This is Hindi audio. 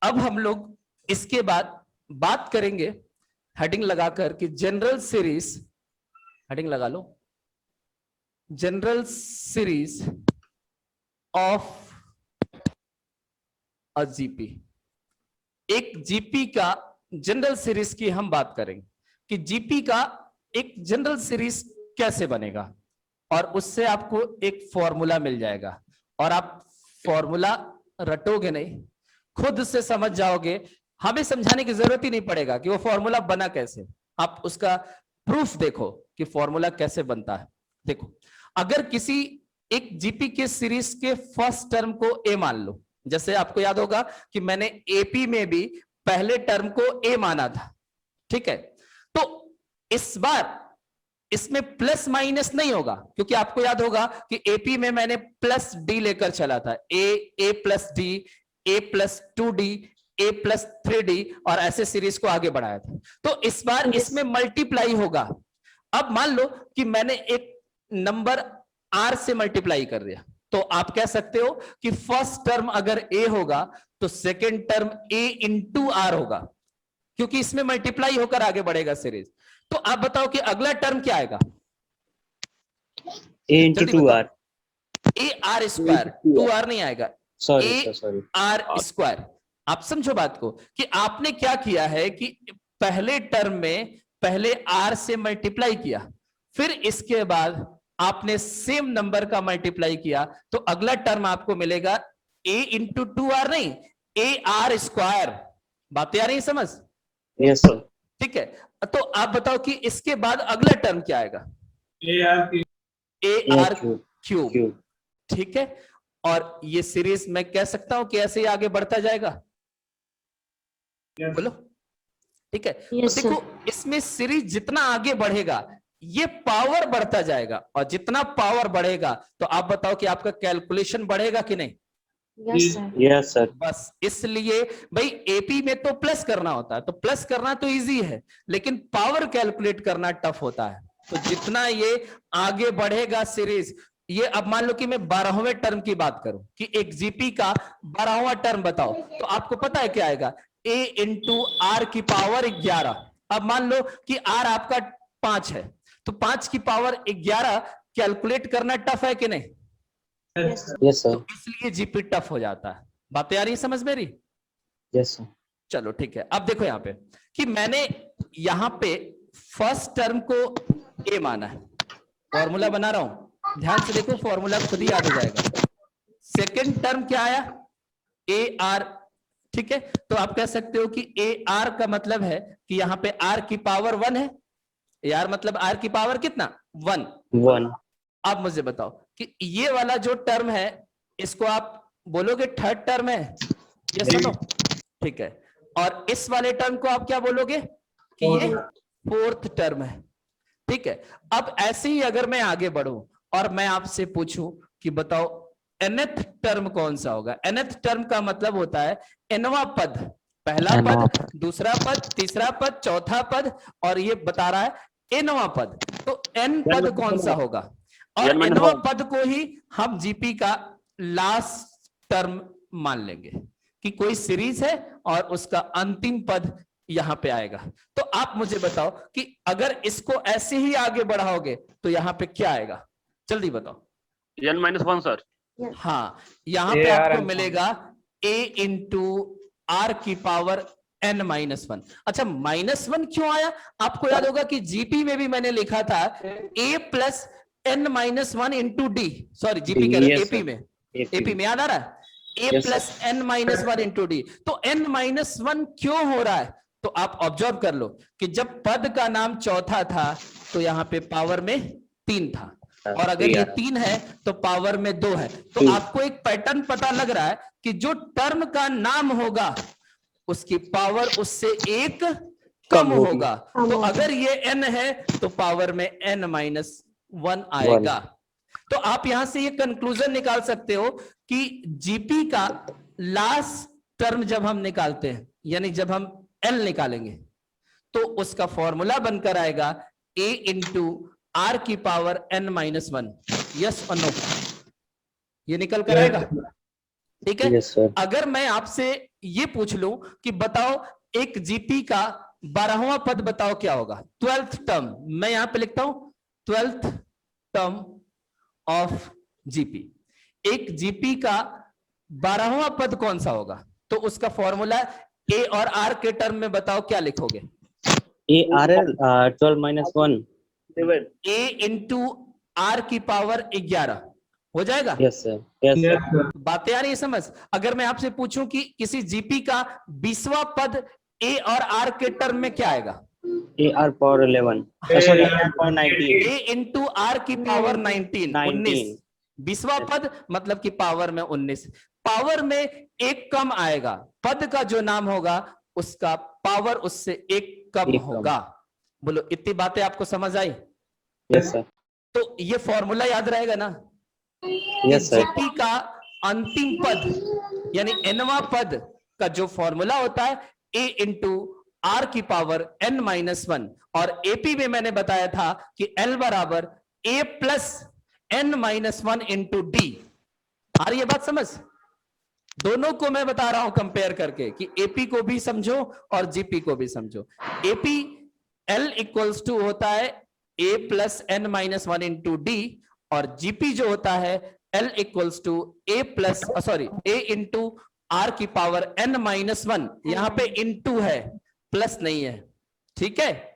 अब हम लोग इसके बाद बात करेंगे हेडिंग लगाकर कि जनरल सीरीज, हेडिंग लगा लो, general series of a GP. एक जीपी का जनरल सीरीज की हम बात करेंगे कि जीपी का एक जनरल सीरीज कैसे बनेगा, और उससे आपको एक फॉर्मूला मिल जाएगा, और आप फॉर्मूला रटोगे नहीं, खुद से समझ जाओगे, हमें समझाने की जरूरत ही नहीं पड़ेगा कि वो फॉर्मूला बना कैसे। आप उसका प्रूफ देखो कि फॉर्मूला कैसे बनता है। देखो, अगर किसी एक जीपी के सीरीज के फर्स्ट टर्म को ए मान लो, जैसे आपको याद होगा कि मैंने एपी में भी पहले टर्म को ए माना था, ठीक है। तो इस बार इसमें प्लस माइनस नहीं होगा, क्योंकि आपको याद होगा कि एपी में मैंने प्लस डी लेकर चला था, ए प्लस डी, ए प्लस 2d, ए प्लस 3d, और ऐसे सीरीज को आगे बढ़ाया था। तो इस बार इसमें मल्टीप्लाई होगा। अब मान लो कि मैंने एक नंबर आर से मल्टीप्लाई कर दिया, तो आप कह सकते हो कि फर्स्ट टर्म अगर ए होगा तो second term a into r होगा, क्योंकि इसमें मल्टीप्लाई होकर आगे बढ़ेगा सीरीज। तो आप बताओ कि अगला टर्म क्या आएगा? A into two r, a r square, 2r नहीं आएगा, सॉरी आर स्क्वायर। आप समझो बात को कि आपने क्या किया है कि पहले टर्म में पहले आर से मल्टीप्लाई किया, फिर इसके बाद आपने सेम नंबर का मल्टीप्लाई किया, तो अगला टर्म आपको मिलेगा ए इंटू 2r नहीं, ए आर स्क्वायर। बातें आ रही समझ? Yes sir. ठीक है, तो आप बताओ कि इसके बाद अगला टर्म क्या आएगा? A R cube. ठीक है, और ये सीरीज मैं कह सकता हूं कि ऐसे ही आगे बढ़ता जाएगा। बोलो, ठीक है। तो देखो, इसमें सीरीज जितना आगे बढ़ेगा ये पावर बढ़ता जाएगा, और जितना पावर बढ़ेगा तो आप बताओ कि आपका कैलकुलेशन बढ़ेगा कि नहीं? Yes sir. बस इसलिए भाई एपी में तो प्लस करना होता है, तो प्लस करना तो इजी है, लेकिन पावर कैलकुलेट करना टफ होता है। तो जितना ये आगे बढ़ेगा सीरीज, ये अब मान लो कि मैं 12वें टर्म की बात करूं कि एक जीपी का 12वां टर्म बताओ, तो आपको पता है क्या आएगा? ए इंटू आर की पावर 11। अब मान लो कि आर आपका 5 है, तो 5 की पावर 11 कैलकुलेट करना टफ है कि नहीं? Yes sir. तो इसलिए जीपी टफ हो जाता है। बातें आ रही है समझ मेरी? Yes sir. चलो ठीक है, अब देखो यहां पे कि मैंने यहां पे फर्स्ट टर्म को ए माना है, फॉर्मूला बना रहा हूं, ध्यान से देखो, फॉर्मूला खुद ही याद हो जाएगा। सेकंड टर्म क्या आया? A R. ठीक है, तो आप कह सकते हो कि ए आर का मतलब है कि यहां पे आर की पावर 1 है, यार मतलब आर की पावर कितना? 1। अब मुझे बताओ कि ये वाला जो टर्म है इसको आप बोलोगे थर्ड टर्म है? यस या नो? ठीक है, और इस वाले टर्म को आप क्या बोलोगे कि ये फोर्थ टर्म है। ठीक है, अब ऐसे ही अगर मैं आगे बढ़ूं और मैं आपसे पूछूं कि बताओ nth टर्म कौन सा होगा? nth टर्म का मतलब होता है nवां पद, पहला पद, दूसरा पद, तीसरा पद, चौथा पद, और ये बता रहा है nवां पद। तो n पद कौन सा होगा? और nवां पद को ही हम जीपी का लास्ट टर्म मान लेंगे कि कोई सीरीज है और उसका अंतिम पद यहां पे आएगा। तो आप मुझे बताओ कि अगर इसको ऐसे ही आगे बढ़ाओगे तो यहां पे क्या आएगा? जल्दी बताओ। n-1 sir. हाँ, यहां पे आपको मिलेगा a इंटू आर की पावर n-1। अच्छा, -1 क्यों आया? आपको याद होगा कि जीपी में भी मैंने लिखा था a plus n-1 into D, sorry GP कह रहे एपी में, एपी में याद आ रहा है? a plus n-1 into D. तो n-1 क्यों हो रहा है? तो आप ऑब्जर्व कर लो कि जब पद का नाम चौथा था तो यहां पे पावर में 3 था, और अगर ये 3 है तो पावर में 2 है। तो आपको एक पैटर्न पता लग रहा है कि जो टर्म का नाम होगा उसकी पावर उससे 1 कम होगा। तो अगर ये n है तो पावर में n-1 आएगा। तो आप यहां से ये कंक्लूजन निकाल सकते हो कि जीपी का लास्ट टर्म जब हम निकालते हैं, यानी जब हम एल निकालेंगे, तो उसका फॉर्मूला बनकर आएगा a इंटू आर की पावर n-1। यस और नो? ये निकल कर आएगा, ठीक है। yes, अगर मैं आपसे ये पूछ लूं कि बताओ एक जीपी का 12वां पद बताओ क्या होगा, 12th टर्म, मैं यहां पे लिखता हूं 12th टर्म ऑफ जीपी। एक जीपी का 12वां पद कौन सा होगा? तो उसका फॉर्मूला ए और आर के टर्म में बताओ क्या लिखोगे? ARL 12 minus 1. A into r की पावर 11 हो जाएगा। Yes, sir. Yes, sir. बातें आ रही है समझ? अगर मैं आपसे पूछूं कि किसी जीपी का 20वां पद ए और आर के टर्म में क्या आएगा? AR power 11. Sorry, AR power 19. A into r की पावर 19, 19। 20वां पद मतलब कि पावर में 19। पावर में एक कम आएगा, पद का जो नाम होगा उसका पावर उससे एक कम होगा। बोलो इतनी बातें आपको समझ आई? Yes, sir. तो ये फॉर्मूला याद रहेगा ना? Yes, sir. जीपी का अंतिम पद यानी nवां पद का जो फॉर्मूला होता है ए इंटू आर की पावर n-1, और एपी में मैंने बताया था कि L बराबर a plus n-1 into d. आ रही है बात समझ? दोनों को मैं बता रहा हूं कंपेयर करके कि एपी को भी समझो और जीपी को भी समझो। एपी L इक्वल्स टू होता है a plus n-1 into d, और जीपी जो होता है L equals to a plus a into r की पावर n-1। यहां पे इंटू है, प्लस नहीं है, ठीक है?